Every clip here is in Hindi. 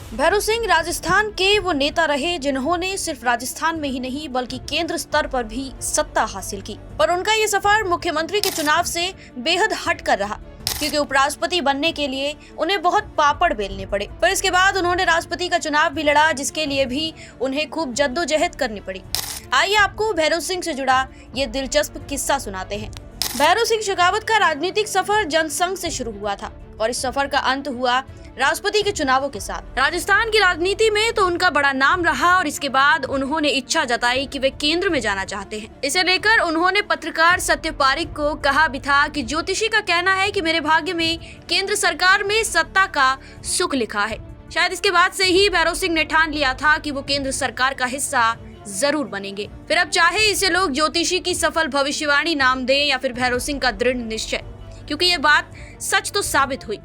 भैरव सिंह राजस्थान के वो नेता रहे जिन्होंने सिर्फ राजस्थान में ही नहीं बल्कि केंद्र स्तर पर भी सत्ता हासिल की। पर उनका ये सफर मुख्यमंत्री के चुनाव से बेहद हटकर रहा, क्योंकि उपराष्ट्रपति बनने के लिए उन्हें बहुत पापड़ बेलने पड़े। पर इसके बाद उन्होंने राष्ट्रपति का चुनाव भी लड़ा, जिसके लिए भी उन्हें खूब जद्दोजहद करनी पड़ी। आइए आपको भैरव सिंह से जुड़ा ये दिलचस्प किस्सा सुनाते हैं। भैरव सिंह शेखावत का राजनीतिक सफर जनसंघ से शुरू हुआ था और इस सफर का अंत हुआ राष्ट्रपति के चुनावों के साथ। राजस्थान की राजनीति में तो उनका बड़ा नाम रहा और इसके बाद उन्होंने इच्छा जताई कि वे केंद्र में जाना चाहते हैं। इसे लेकर उन्होंने पत्रकार सत्य पारिक को कहा भी था कि ज्योतिषी का कहना है कि मेरे भाग्य में केंद्र सरकार में सत्ता का सुख लिखा है। शायद इसके बाद से ही भैरव सिंह ने ठान लिया था कि वो केंद्र सरकार का हिस्सा जरूर बनेंगे। फिर अब चाहे इसे लोग ज्योतिषी की सफल भविष्यवाणी नाम दें या फिर भैरव सिंह का दृढ़ निश्चय, क्योंकि ये बात सच तो साबित हुई।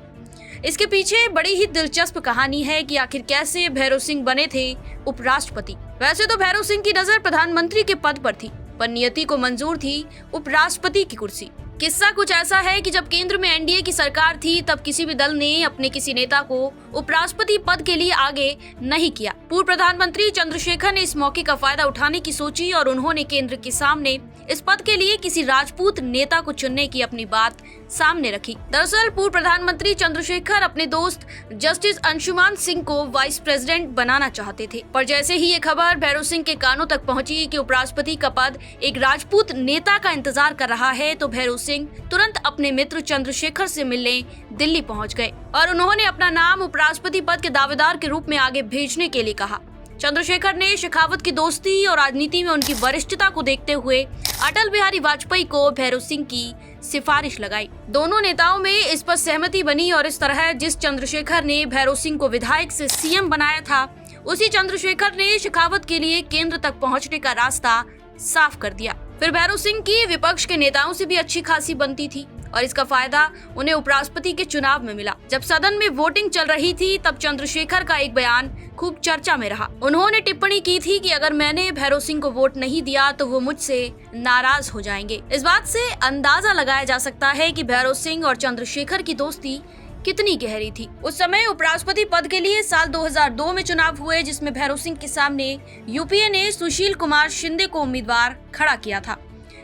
इसके पीछे बड़ी ही दिलचस्प कहानी है कि आखिर कैसे भैरव सिंह बने थे उपराष्ट्रपति। वैसे तो भैरव सिंह की नजर प्रधानमंत्री के पद पर थी, पर नियति को मंजूर थी उपराष्ट्रपति की कुर्सी। किस्सा कुछ ऐसा है कि जब केंद्र में एनडीए की सरकार थी, तब किसी भी दल ने अपने किसी नेता को उपराष्ट्रपति पद के लिए आगे नहीं किया। पूर्व प्रधानमंत्री चंद्रशेखर ने इस मौके का फायदा उठाने की सोची और उन्होंने केंद्र के सामने इस पद के लिए किसी राजपूत नेता को चुनने की अपनी बात सामने रखी। दरअसल पूर्व प्रधानमंत्री चंद्रशेखर अपने दोस्त जस्टिस अंशुमान सिंह को वाइस प्रेसिडेंट बनाना चाहते थे, पर जैसे ही ये खबर भैरव सिंह के कानों तक पहुंची कि उपराष्ट्रपति का पद एक राजपूत नेता का इंतजार कर रहा है, तो भैरव सिंह तुरंत अपने मित्र चंद्रशेखर से मिलने दिल्ली पहुंच गए और उन्होंने अपना नाम उपराष्ट्रपति पद के दावेदार के रूप में आगे भेजने के लिए कहा। चंद्रशेखर ने शेखावत की दोस्ती और राजनीति में उनकी वरिष्ठता को देखते हुए अटल बिहारी वाजपेयी को भैरव सिंह की सिफारिश लगाई। दोनों नेताओं में इस पर सहमति बनी और इस तरह जिस चंद्रशेखर ने भैरव सिंह को विधायक से सीएम बनाया था, उसी चंद्रशेखर ने शेखावत के लिए केंद्र तक पहुंचने का रास्ता साफ कर दिया। फिर भैरव सिंह की विपक्ष के नेताओं से भी अच्छी खासी बनती थी और इसका फायदा उन्हें उपराष्ट्रपति के चुनाव में मिला। जब सदन में वोटिंग चल रही थी, तब चंद्रशेखर का एक बयान खूब चर्चा में रहा। उन्होंने टिप्पणी की थी कि अगर मैंने भैरव सिंह को वोट नहीं दिया तो वो मुझसे नाराज हो जाएंगे। इस बात से अंदाजा लगाया जा सकता है कि भैरव सिंह और चंद्रशेखर की दोस्ती कितनी गहरी थी। उस समय उपराष्ट्रपति पद के लिए साल 2002 में चुनाव हुए, जिसमें भैरव सिंह के सामने यूपीए ने सुशील कुमार शिंदे को उम्मीदवार खड़ा किया था,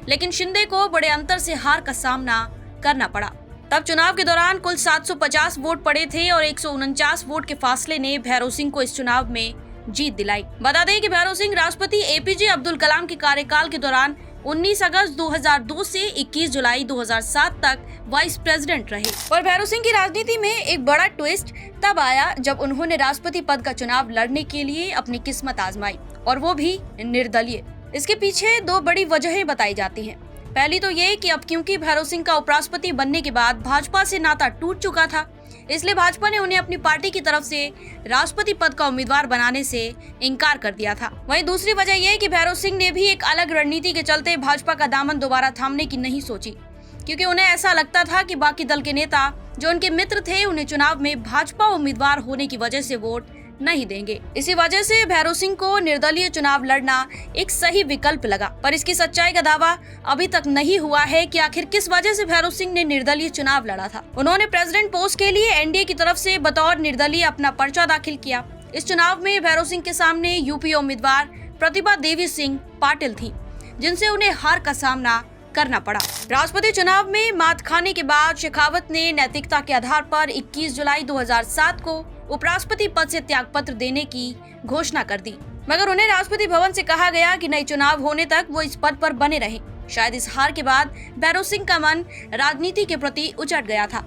लेकिन शिंदे को बड़े अंतर से हार का सामना करना पड़ा। तब चुनाव के दौरान कुल 750 वोट पड़े थे और 149 वोट के फासले ने भैरव सिंह को इस चुनाव में जीत दिलाई। बता दें कि भैरव सिंह राष्ट्रपति एपीजे अब्दुल कलाम के कार्यकाल के दौरान 19 अगस्त 2002 से 21 जुलाई 2007 तक वाइस प्रेसिडेंट रहे। और भैरव सिंह की राजनीति में एक बड़ा ट्विस्ट तब आया जब उन्होंने राष्ट्रपति पद का चुनाव लड़ने के लिए अपनी किस्मत आजमाई, और वो भी निर्दलीय। इसके पीछे दो बड़ी वजहें बताई जाती हैं। पहली तो ये कि अब क्योंकि भैरव सिंह का उपराष्ट्रपति बनने के बाद भाजपा से नाता टूट चुका था, इसलिए भाजपा ने उन्हें अपनी पार्टी की तरफ से राष्ट्रपति पद का उम्मीदवार बनाने से इनकार कर दिया था। वहीं दूसरी वजह यह कि भैरव सिंह ने भी एक अलग रणनीति के चलते भाजपा का दामन दोबारा थामने की नहीं सोची, क्योंकि उन्हें ऐसा लगता था कि बाकी दल के नेता जो उनके मित्र थे, उन्हें चुनाव में भाजपा उम्मीदवार होने की वजह से वोट नहीं देंगे। इसी वजह से भैरव सिंह को निर्दलीय चुनाव लड़ना एक सही विकल्प लगा। पर इसकी सच्चाई का दावा अभी तक नहीं हुआ है कि आखिर किस वजह से भैरव सिंह ने निर्दलीय चुनाव लड़ा था। उन्होंने प्रेसिडेंट पोस्ट के लिए एनडीए की तरफ से बतौर निर्दलीय अपना पर्चा दाखिल किया। इस चुनाव में भैरव सिंह के सामने यूपी उम्मीदवार प्रतिभा देवी सिंह पाटिल थी, जिनसे उन्हें हार का सामना करना पड़ा। राष्ट्रपति चुनाव में मात खाने के बाद शेखावत ने नैतिकता के आधार पर 21 जुलाई 2007 को उपराष्ट्रपति पद से त्यागपत्र देने की घोषणा कर दी, मगर उन्हें राष्ट्रपति भवन से कहा गया कि नए चुनाव होने तक वो इस पद पर बने रहें। शायद इस हार के बाद भैरव सिंह का मन राजनीति के प्रति उचट गया था,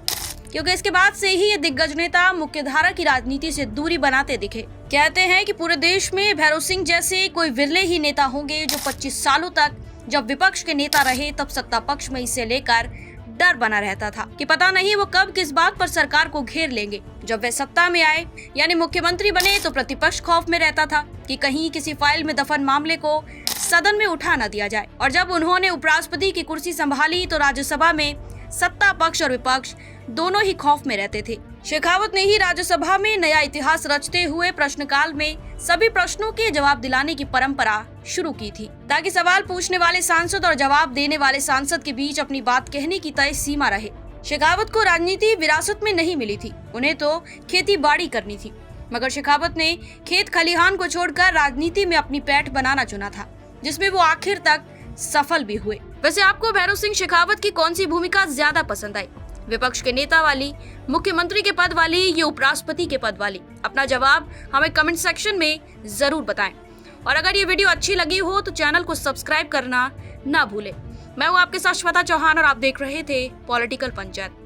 क्योंकि इसके बाद से ही ये दिग्गज नेता मुख्यधारा की राजनीति से दूरी बनाते दिखे। कहते हैं कि पूरे देश में भैरव सिंह जैसे कोई विरले ही नेता होंगे जो 25 सालों तक जब विपक्ष के नेता रहे, तब सत्ता पक्ष में इसे लेकर डर बना रहता था कि पता नहीं वो कब किस बात पर सरकार को घेर लेंगे। जब वे सत्ता में आए यानी मुख्यमंत्री बने, तो प्रतिपक्ष खौफ में रहता था कि कहीं किसी फाइल में दफन मामले को सदन में उठा न दिया जाए। और जब उन्होंने उपराष्ट्रपति की कुर्सी संभाली, तो राज्यसभा में सत्ता पक्ष और विपक्ष दोनों ही खौफ में रहते थे। शेखावत ने ही राज्यसभा में नया इतिहास रचते हुए प्रश्नकाल में सभी प्रश्नों के जवाब दिलाने की परंपरा शुरू की थी, ताकि सवाल पूछने वाले सांसद और जवाब देने वाले सांसद के बीच अपनी बात कहने की तय सीमा रहे। शेखावत को राजनीति विरासत में नहीं मिली थी, उन्हें तो खेती बाड़ी करनी थी। मगर शेखावत ने खेत खलिहान को छोड़कर राजनीति में अपनी पैठ बनाना चुना था, जिसमें वो आखिर तक सफल भी हुए। वैसे आपको भैरव सिंह शेखावत की कौन सी भूमिका ज्यादा पसंद आई? विपक्ष के नेता वाली, मुख्यमंत्री के पद वाली या उपराष्ट्रपति के पद वाली? अपना जवाब हमें कमेंट सेक्शन में जरूर बताएं। और अगर ये वीडियो अच्छी लगी हो तो चैनल को सब्सक्राइब करना ना भूलें। मैं हूँ आपके साथ श्वेता चौहान और आप देख रहे थे पॉलिटिकल पंचायत।